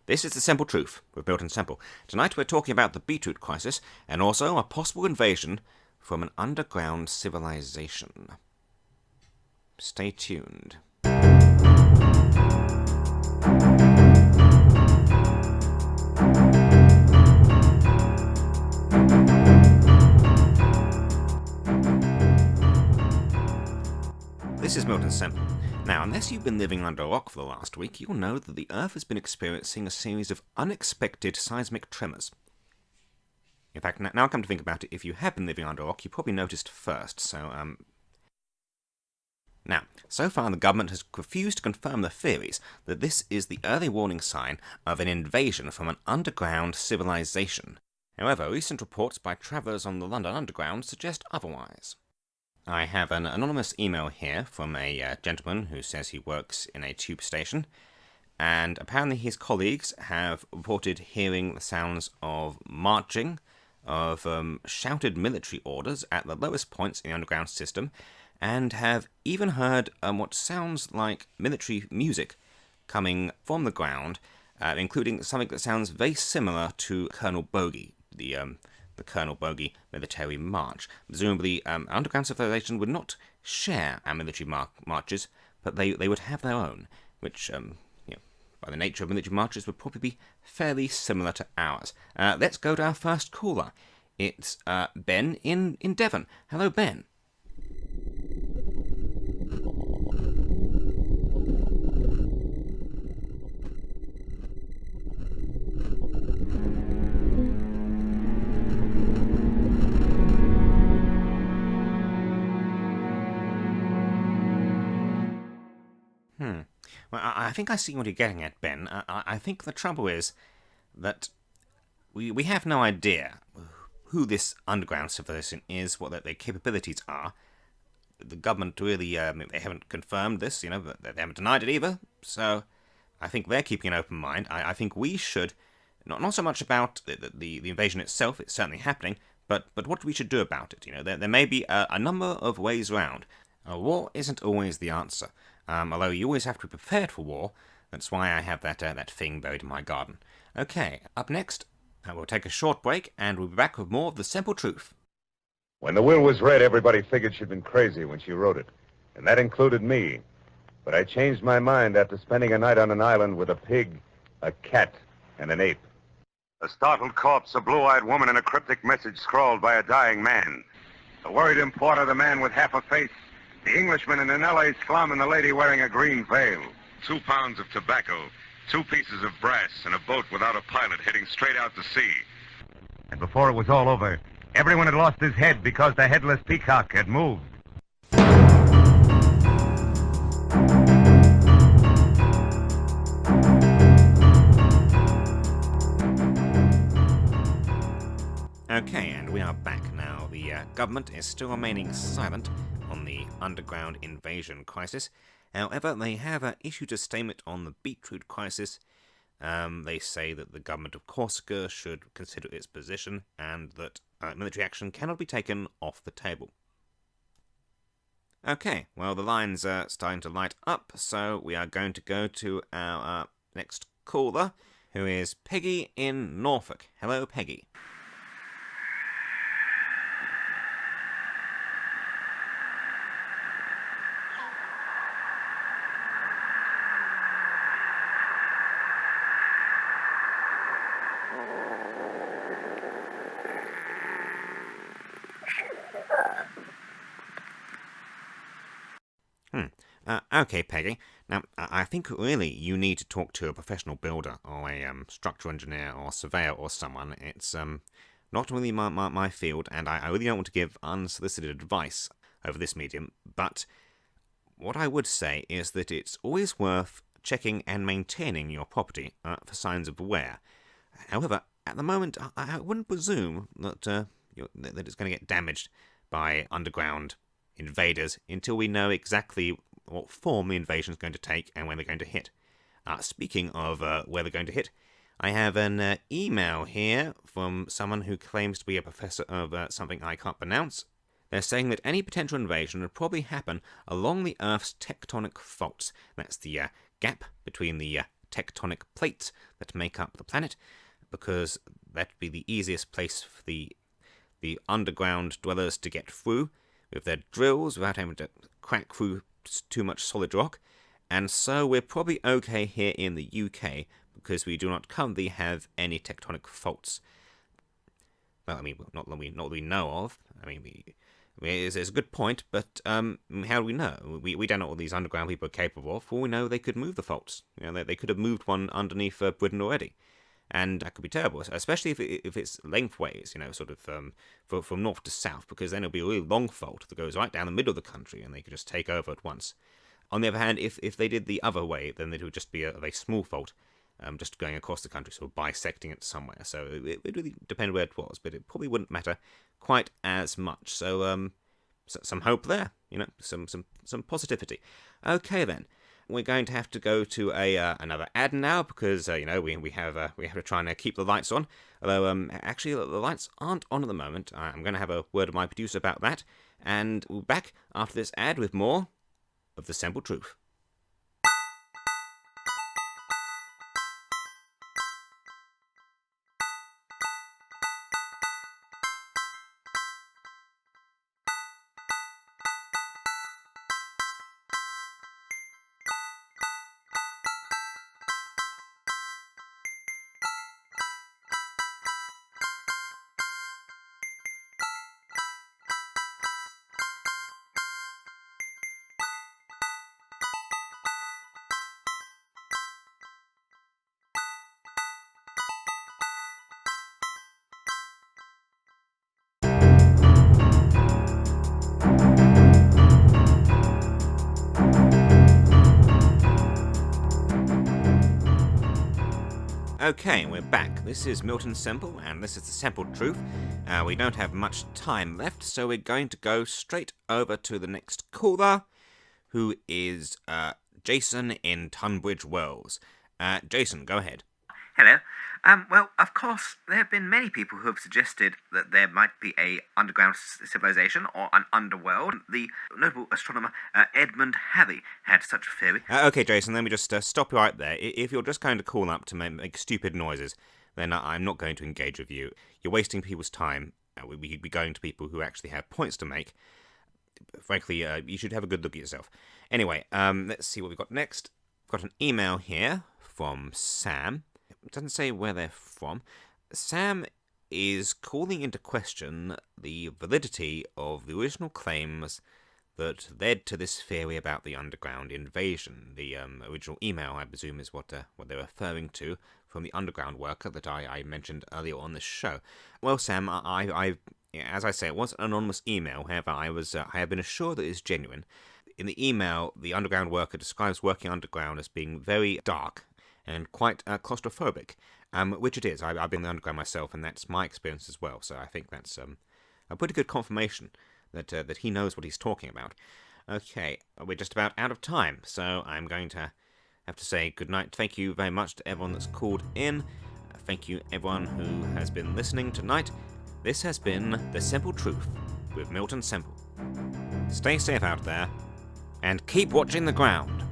This is The Simple Truth with Milton Semple. Tonight we're talking about the beetroot crisis and also a possible invasion from an underground civilization. Stay tuned. This is Milton Semple. Now, unless you've been living under a rock for the last week, you'll know that the Earth has been experiencing a series of unexpected seismic tremors. In fact, now come to think about it, if you have been living under a rock, you probably noticed first, Now, so far the government has refused to confirm the theories that this is the early warning sign of an invasion from an underground civilization. However, recent reports by travellers on the London Underground suggest otherwise. I have an anonymous email here from a gentleman who says he works in a tube station, and apparently his colleagues have reported hearing the sounds of marching, of shouted military orders at the lowest points in the underground system, and have even heard what sounds like military music coming from the ground, including something that sounds very similar to Colonel Bogey, the Colonel Bogey military march. Presumably, underground civilization would not share our military marches, but they would have their own, which, by the nature of military marches, would probably be fairly similar to ours. Let's go to our first caller. It's Ben in Devon. Hello, Ben. Well, I think I see what you're getting at, Ben. I think the trouble is that we have no idea who this underground civilization is, what their capabilities are. The government really, they haven't confirmed this, but they haven't denied it either. So I think they're keeping an open mind. I think we should, not so much about the invasion itself, it's certainly happening, but what we should do about it. There may be a number of ways around. War isn't always the answer. Although you always have to be prepared for war. That's why I have that thing buried in my garden. Okay, up next, we'll take a short break, and we'll be back with more of The Simple Truth. When the will was read, everybody figured she'd been crazy when she wrote it. And that included me. But I changed my mind after spending a night on an island with a pig, a cat, and an ape. A startled corpse, a blue-eyed woman, and a cryptic message scrawled by a dying man. The worried importer, the man with half a face, the Englishman in an L.A. slum, and the lady wearing a green veil. 2 pounds of tobacco, 2 pieces of brass, and a boat without a pilot heading straight out to sea. And before it was all over, everyone had lost his head because the headless peacock had moved. Okay, and we are back now. The government is still remaining silent on the underground invasion crisis. However, they have issued a statement on the beetroot crisis. They say that the government of Corsica should consider its position and that military action cannot be taken off the table. Okay, well, the lines are starting to light up, so we are going to go to our next caller, who is Peggy in Norfolk. Hello, Peggy. Okay, Peggy. Now, I think really you need to talk to a professional builder or a structural engineer or surveyor or someone. It's not really my field, and I really don't want to give unsolicited advice over this medium, but what I would say is that it's always worth checking and maintaining your property for signs of wear. However, at the moment, I wouldn't presume that that it's going to get damaged by underground invaders until we know exactly what form the invasion is going to take and when they're going to hit. Speaking of where they're going to hit, I have an email here from someone who claims to be a professor of something I can't pronounce. They're saying that any potential invasion would probably happen along the Earth's tectonic faults. That's the gap between the tectonic plates that make up the planet, because that'd be the easiest place for the underground dwellers to get through with their drills without having to crack through too much solid rock. And so we're probably okay here in the UK, because we do not currently have any tectonic faults. Well, I mean, not that we know of. I mean, it's a good point, but how do we know? We don't know what these underground people are capable of. For all we know, they could move the faults. They could have moved one underneath Britain already. And that could be terrible, especially if it's lengthways, sort of from north to south, because then it'll be a really long fault that goes right down the middle of the country, and they could just take over at once. On the other hand, if they did the other way, then it would just be a very small fault, just going across the country, sort of bisecting it somewhere. So it would really depend where it was, but it probably wouldn't matter quite as much. So some hope there, some positivity. Okay then. We're going to have to go to another ad now, because we have to try and keep the lights on. Although actually the lights aren't on at the moment. I'm going to have a word with my producer about that, and we'll be back after this ad with more of the Semple Truth. Okay, we're back. This is Milton Semple, and this is the Semple Truth. We don't have much time left, so we're going to go straight over to the next caller, who is Jason in Tunbridge Wells. Jason, go ahead. Hello. Well, of course, there have been many people who have suggested that there might be a underground civilization or an underworld. The notable astronomer Edmund Halley had such a theory. Okay, Jason, let me just stop you right there. If you're just going to call up to make stupid noises, then I'm not going to engage with you. You're wasting people's time. We'd be going to people who actually have points to make. Frankly, you should have a good look at yourself. Anyway, let's see what we've got next. We've got an email here from Sam. It doesn't say where they're from. Sam is calling into question the validity of the original claims that led to this theory about the underground invasion. The original email, I presume, is what they're referring to from the underground worker that I mentioned earlier on this show. Well, Sam, I as I say, it was an anonymous email. However, I have been assured that it's genuine. In the email, the underground worker describes working underground as being very dark and quite claustrophobic, which it is. I've been in the underground myself, and that's my experience as well. So I think that's a pretty good confirmation that he knows what he's talking about. Okay, we're just about out of time, so I'm going to have to say goodnight. Thank you very much to everyone that's called in. Thank you everyone who has been listening tonight. This has been The Semple Truth with Milton Semple. Stay safe out there, and keep watching the ground.